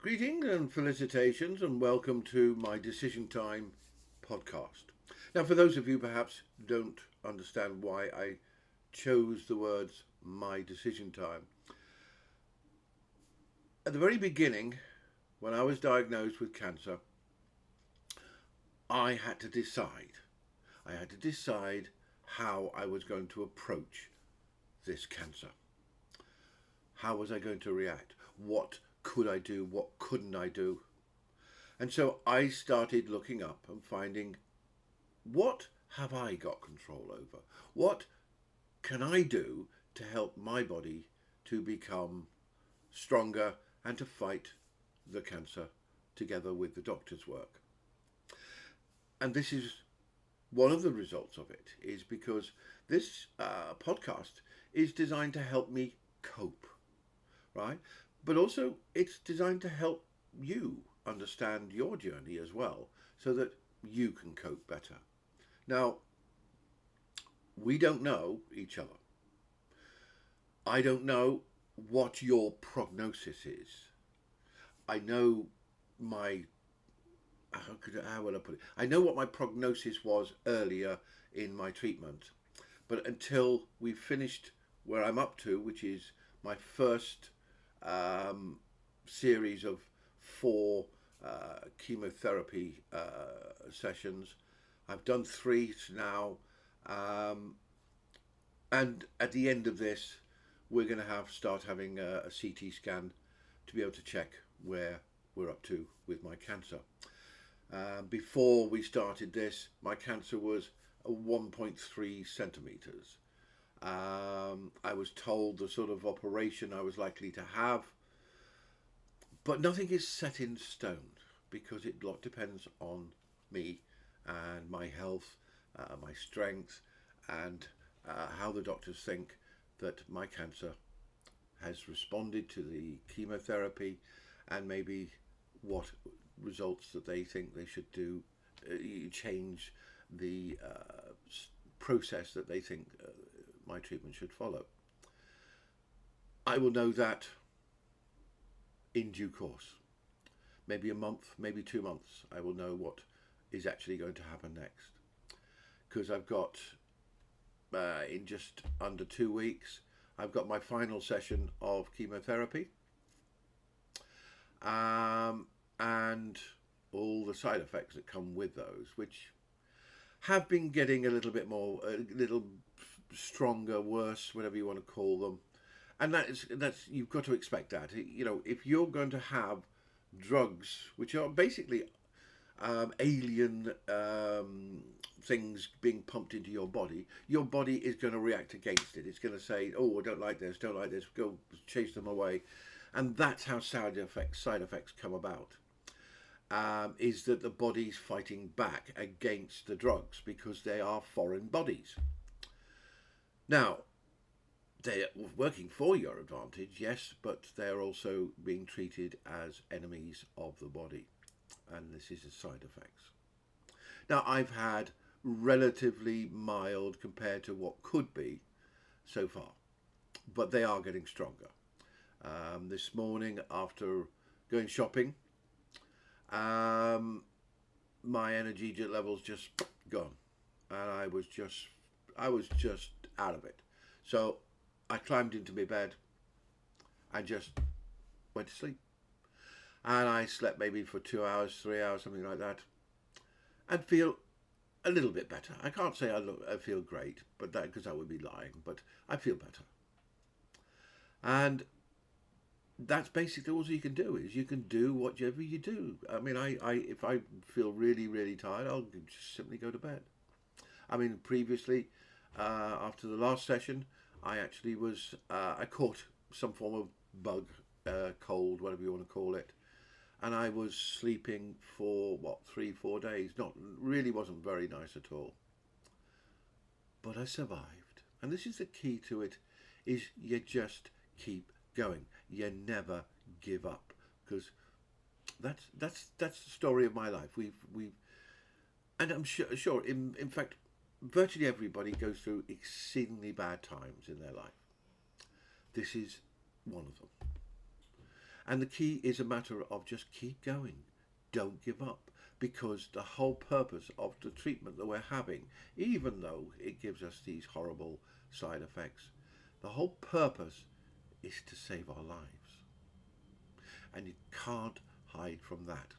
Greetings and felicitations, and welcome to my Decision Time podcast. Now, for those of you perhaps don't understand why I chose the words my decision time, at the very beginning, when I was diagnosed with cancer, I had to decide. I had to decide how I was going to approach this cancer. How was I going to react? What could I do? What couldn't I do? And so I started looking up and finding, what have I got control over? What can I do to help my body to become stronger and to fight the cancer together with the doctor's work? And this is one of the results of it, is because this podcast is designed to help me cope, right? But also it's designed to help you understand your journey as well, so that you can cope better. Now, we don't know each other. I don't know what your prognosis is. I know how will I put it? I know what my prognosis was earlier in my treatment, but until we've finished where I'm up to, which is my first series of 4 chemotherapy sessions. I've done 3 now, and at the end of this, we're going to start having a CT scan to be able to check where we're up to with my cancer. Before we started this, my cancer was 1.3 centimeters. I was told the sort of operation I was likely to have, but nothing is set in stone because it depends on me and my health, my strength, and how the doctors think that my cancer has responded to the chemotherapy, and maybe what results that they think they should do, change the process that they think my treatment should follow. I will know that in due course. Maybe a month, maybe 2 months, I will know what is actually going to happen next. Because I've got, in just under 2 weeks, I've got my final session of chemotherapy. And all the side effects that come with those, which have been getting a little bit more, a little stronger, worse, whatever you want to call them. And that's you've got to expect that. You know, if you're going to have drugs which are basically alien things being pumped into your body is going to react against it. It's going to say, oh, I don't like this, go chase them away. And that's how side effects come about, is that the body's fighting back against the drugs because they are foreign bodies. Now, they're working for your advantage, yes, but they're also being treated as enemies of the body. And this is the side effects. Now, I've had relatively mild compared to what could be so far, but they are getting stronger. This morning, after going shopping, my energy levels just gone, and I was just out of it. So I climbed into my bed and just went to sleep, and I slept maybe for 2 hours, 3 hours, something like that, and feel a little bit better. I can't say I feel great, but that because I would be lying, but I feel better. And that's basically all you can do, is you can do whatever you do. I mean, if I feel really, really tired, I'll just simply go to bed. I mean, previously, after the last session, I actually was, I caught some form of bug, cold, whatever you want to call it. And I was sleeping for, 3-4 days. Really wasn't very nice at all. But I survived. And this is the key to it, is you just keep going. You never give up, because that's the story of my life. And I'm sure in fact, virtually everybody goes through exceedingly bad times in their life. This is one of them. And the key is a matter of just keep going. Don't give up. Because the whole purpose of the treatment that we're having, even though it gives us these horrible side effects, the whole purpose is to save our lives. And you can't hide from that.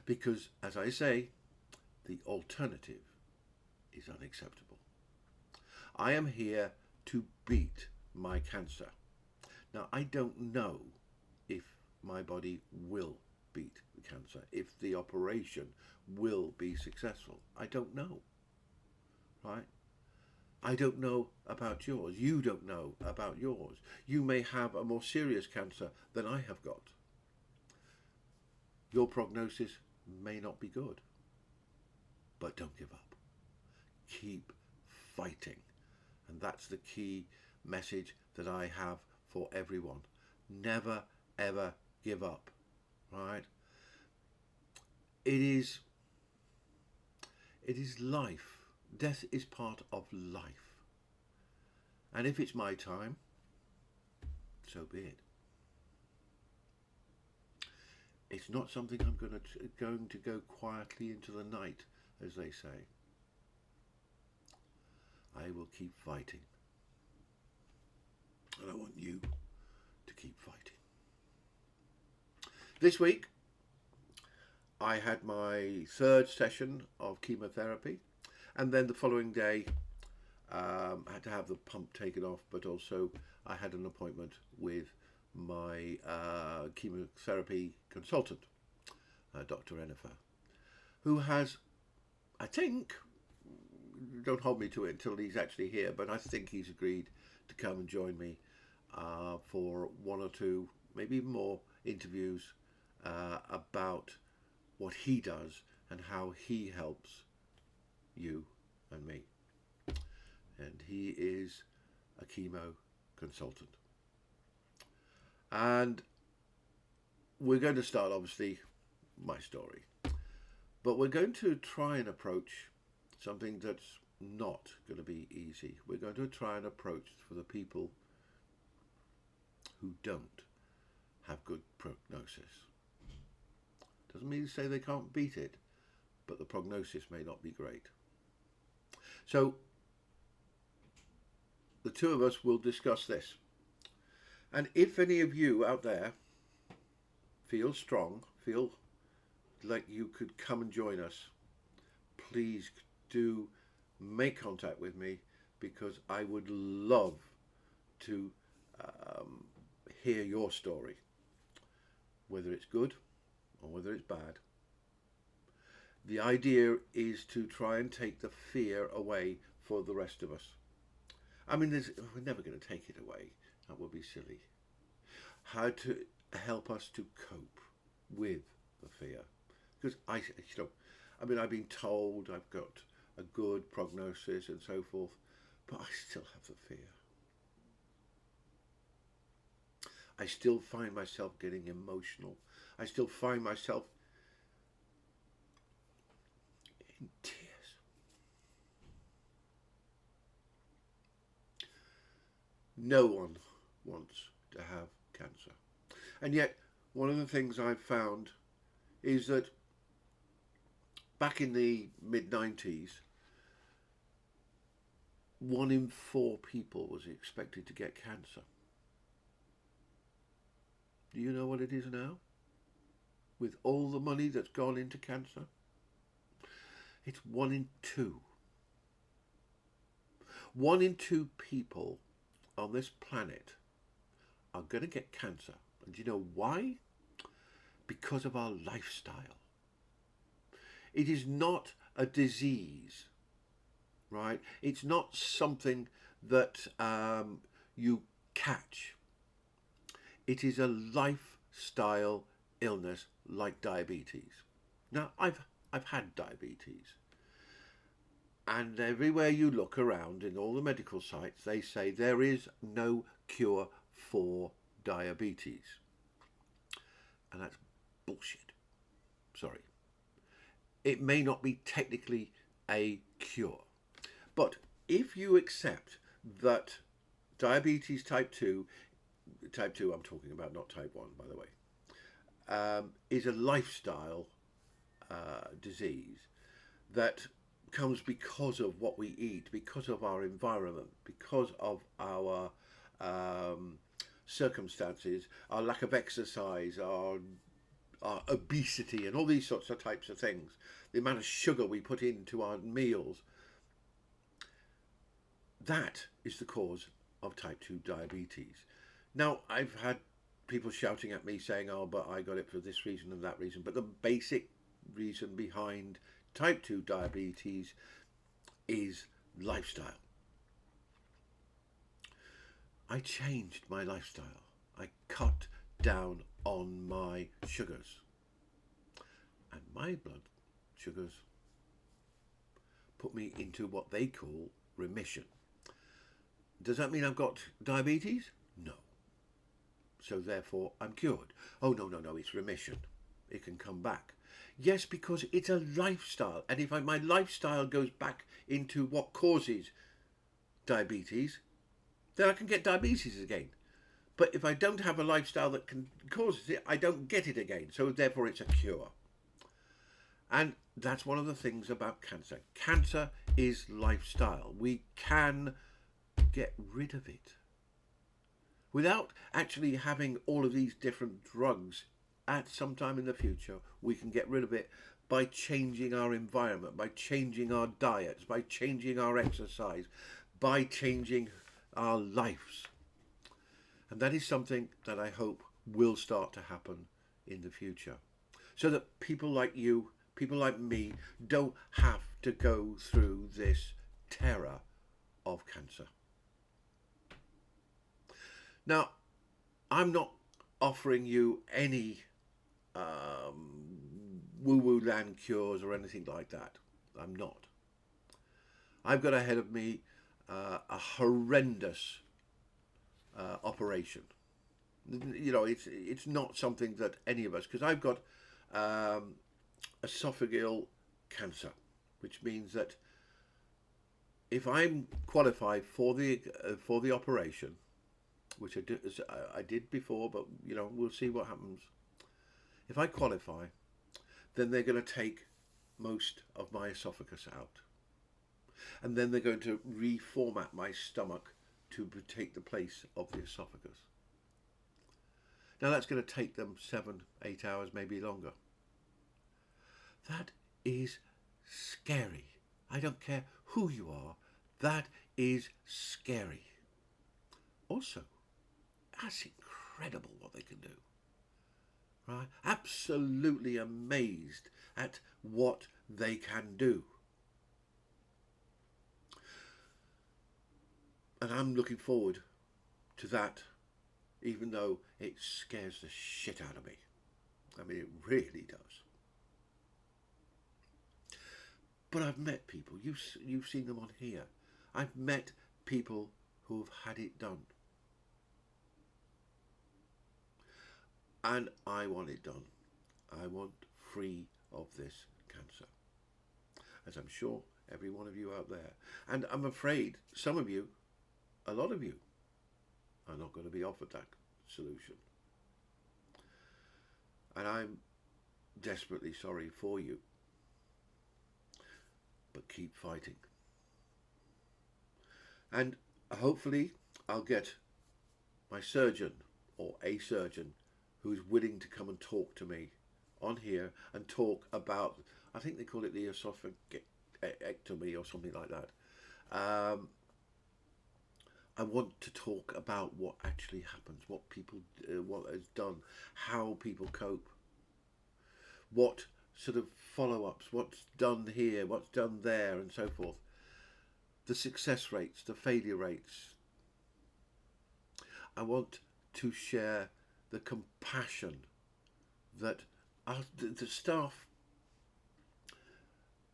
Because, as I say, the alternative is unacceptable. I am here to beat my cancer. Now, I don't know if my body will beat the cancer, if the operation will be successful. I don't know, right? I don't know about yours. You don't know about yours. You may have a more serious cancer than I have got. Your prognosis may not be good, but don't give up. Keep fighting. And that's the key message that I have for everyone. Never, ever give up, right? It is life. Death is part of life. And if it's my time, so be it. It's not something I'm going to go quietly into the night, as they say. I will keep fighting. And I want you to keep fighting. This week, I had my third session of chemotherapy. And then the following day, I had to have the pump taken off, but also I had an appointment with my chemotherapy consultant, Dr. Ennifer, who has, I think, don't hold me to it until he's actually here, but I think he's agreed to come and join me for one or two, maybe even more interviews about what he does and how he helps you and me. And he is a chemo consultant. And we're going to start, obviously, my story. But we're going to try and approach something that's not going to be easy. We're going to try and approach for the people who don't have good prognosis. Doesn't mean to say they can't beat it, but the prognosis may not be great. So the two of us will discuss this. And if any of you out there feel strong, feel like you could come and join us, please do make contact with me, because I would love to hear your story, whether it's good or whether it's bad. The idea is to try and take the fear away for the rest of us. I mean, we're never going to take it away. That would be silly. How to help us to cope with the fear. Because I've been told I've got a good prognosis and so forth, but I still have the fear. I still find myself getting emotional. I still find myself in tears. No one wants to have cancer. And yet, one of the things I've found is that back in the mid-90s, 1 in 4 people was expected to get cancer. Do you know what it is now? With all the money that's gone into cancer? It's 1 in 2. 1 in 2 people on this planet are going to get cancer. And do you know why? Because of our lifestyle. It is not a disease, right? It's not something that you catch. It is a lifestyle illness like diabetes. Now, I've had diabetes. And everywhere you look around in all the medical sites, they say there is no cure for diabetes. And that's bullshit. Sorry. It may not be technically a cure. But if you accept that diabetes type 2 I'm talking about, not type 1, by the way. is a lifestyle disease that comes because of what we eat, because of our environment, because of our circumstances, our lack of exercise, our obesity, and all these sorts of types of things. The amount of sugar we put into our meals. That is the cause of type 2 diabetes. Now, I've had people shouting at me saying, oh, but I got it for this reason and that reason. But the basic reason behind type 2 diabetes is lifestyle. I changed my lifestyle. I cut down on my sugars. And my blood sugars put me into what they call remission. Does that mean I've got diabetes? No. So therefore I'm cured. Oh, no, it's remission. It can come back. Yes, because it's a lifestyle. And if my lifestyle goes back into what causes diabetes, then I can get diabetes again. But if I don't have a lifestyle that causes it, I don't get it again. So therefore it's a cure. And that's one of the things about cancer. Cancer is lifestyle. We can get rid of it without actually having all of these different drugs. At some time in the future, we can get rid of it by changing our environment, by changing our diets, by changing our exercise, by changing our lives. And that is something that I hope will start to happen in the future, so that people like you, people like me, don't have to go through this terror of cancer. Now, I'm not offering you any woo-woo land cures or anything like that. I'm not. I've got ahead of me a horrendous operation. You know, it's not something that any of us, because I've got esophageal cancer, which means that if I'm qualified for the operation, which I did before, but you know, we'll see what happens. If I qualify, then they're going to take most of my esophagus out, and then they're going to reformat my stomach to take the place of the esophagus. Now that's going to take them 7-8 hours, maybe longer. That is scary. I don't care who you are. That is scary. Also, that's incredible what they can do. Right? Absolutely amazed at what they can do. And I'm looking forward to that, even though it scares the shit out of me. I mean, it really does. But I've met people, you've seen them on here. I've met people who have had it done. And I want it done. I want free of this cancer, as I'm sure every one of you out there. And I'm afraid some of you, a lot of you, are not going to be offered that solution. And I'm desperately sorry for you. But keep fighting. And hopefully I'll get my surgeon or a surgeon who's willing to come and talk to me on here and talk about, I think they call it the esophagectomy or something like that. I want to talk about what actually happens, what people, what is done, how people cope, what sort of follow-ups, what's done here, what's done there, and so forth. The success rates, the failure rates. I want to share the compassion that the staff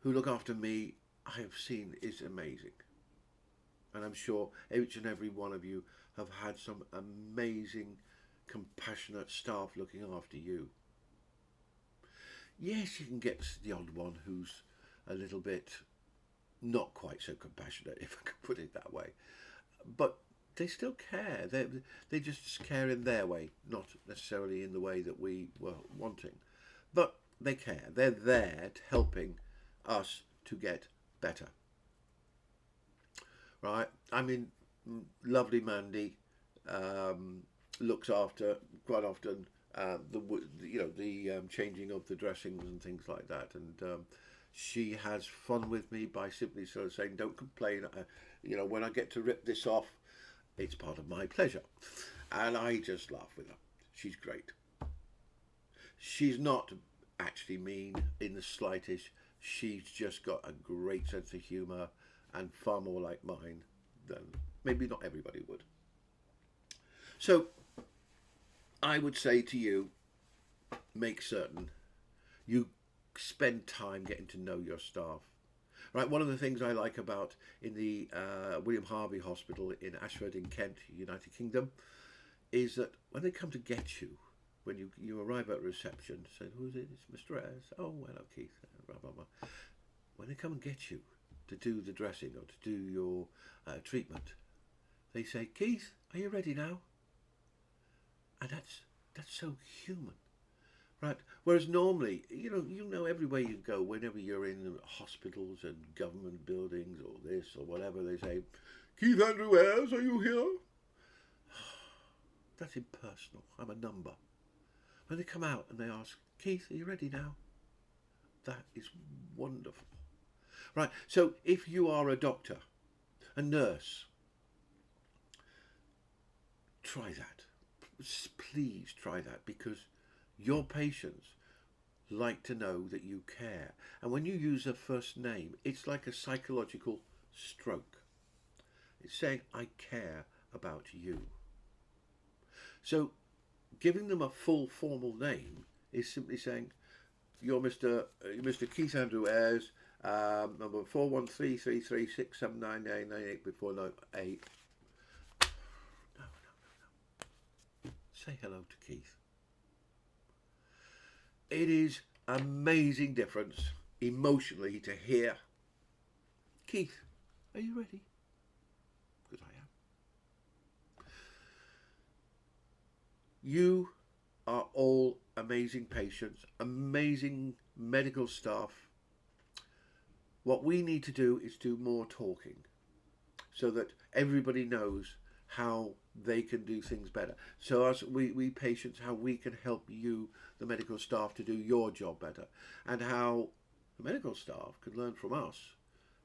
who look after me, I have seen is amazing. And I'm sure each and every one of you have had some amazing, compassionate staff looking after you. Yes, you can get the odd one who's a little bit not quite so compassionate, if I could put it that way. But they still care. They just care in their way, not necessarily in the way that we were wanting, but they care. They're there to helping us to get better. Right? I mean, lovely Mandy um, looks after quite often the changing of the dressings and things like that, and she has fun with me by simply sort of saying, "Don't complain. When I get to rip this off, it's part of my pleasure," and I just laugh with her. She's great. She's not actually mean in the slightest. She's just got a great sense of humour and far more like mine than maybe not everybody would. So I would say to you, make certain you spend time getting to know your staff. Right, one of the things I like about in the William Harvey Hospital in Ashford in Kent, United Kingdom, is that when they come to get you, when you arrive at reception, say, "Who's it? It's Mr. Ayres." "Oh, hello, Keith." Blah, blah, blah. When they come and get you to do the dressing or to do your treatment, they say, "Keith, are you ready now?" And that's so human. Right. Whereas normally, everywhere you go, whenever you're in hospitals and government buildings or this or whatever, they say, "Keith Andrew Ayres, are you here?" That's impersonal. I'm a number. When they come out and they ask, "Keith, are you ready now?" That is wonderful. Right. So if you are a doctor, a nurse, try that. Please try that, because your patients like to know that you care. And when you use a first name, it's like a psychological stroke. It's saying, "I care about you." So giving them a full formal name is simply saying, "You're Mr. Keith Andrew Ayres, number 41333679998 before 98. No. Say hello to Keith. It is amazing difference emotionally to hear, "Keith, are you ready?" Because I am. You are all amazing patients, amazing medical staff. What we need to do is do more talking so that everybody knows how they can do things better. So as we patients, how we can help you, the medical staff, to do your job better, and how the medical staff can learn from us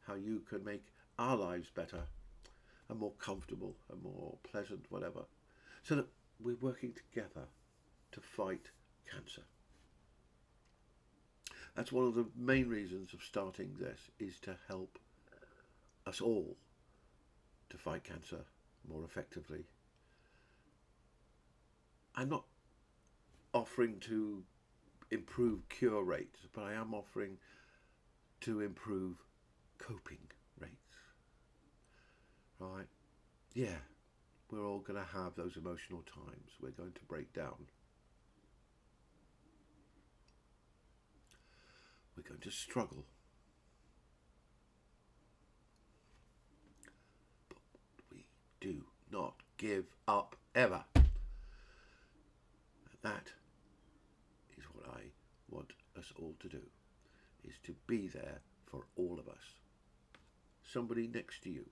how you can make our lives better and more comfortable and more pleasant, whatever, so that we're working together to fight cancer. That's one of the main reasons of starting this, is to help us all to fight cancer more effectively. I'm not offering to improve cure rates, but I am offering to improve coping rates. Right? Yeah, we're all going to have those emotional times. We're going to break down. We're going to struggle. But we do not give up ever. And that is what I want us all to do, is to be there for all of us. Somebody next to you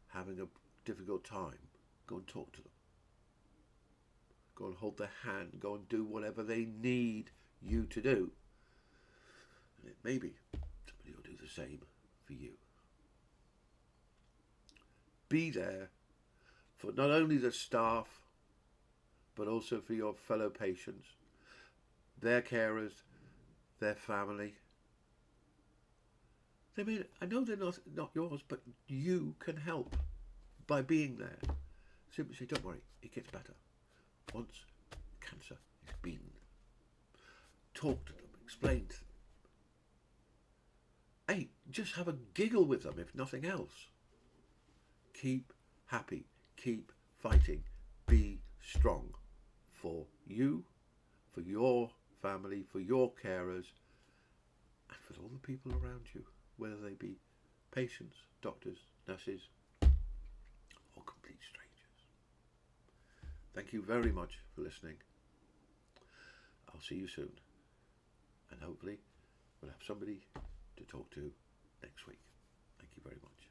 having a difficult time, go and talk to them. Go and hold their hand. Go and do whatever they need you to do. And maybe somebody will do the same for you. Be there for not only the staff, but also for your fellow patients, their carers, their family. I know they're not yours, but you can help by being there. Simply say, "Don't worry, it gets better once cancer is beaten." Talk to them, explain to them. Hey, just have a giggle with them, if nothing else. Keep happy, keep fighting, be strong for you, for your family, for your carers, and for all the people around you, whether they be patients, doctors, nurses, or complete strangers. Thank you very much for listening. I'll see you soon. And hopefully we'll have somebody to talk to next week. Thank you very much.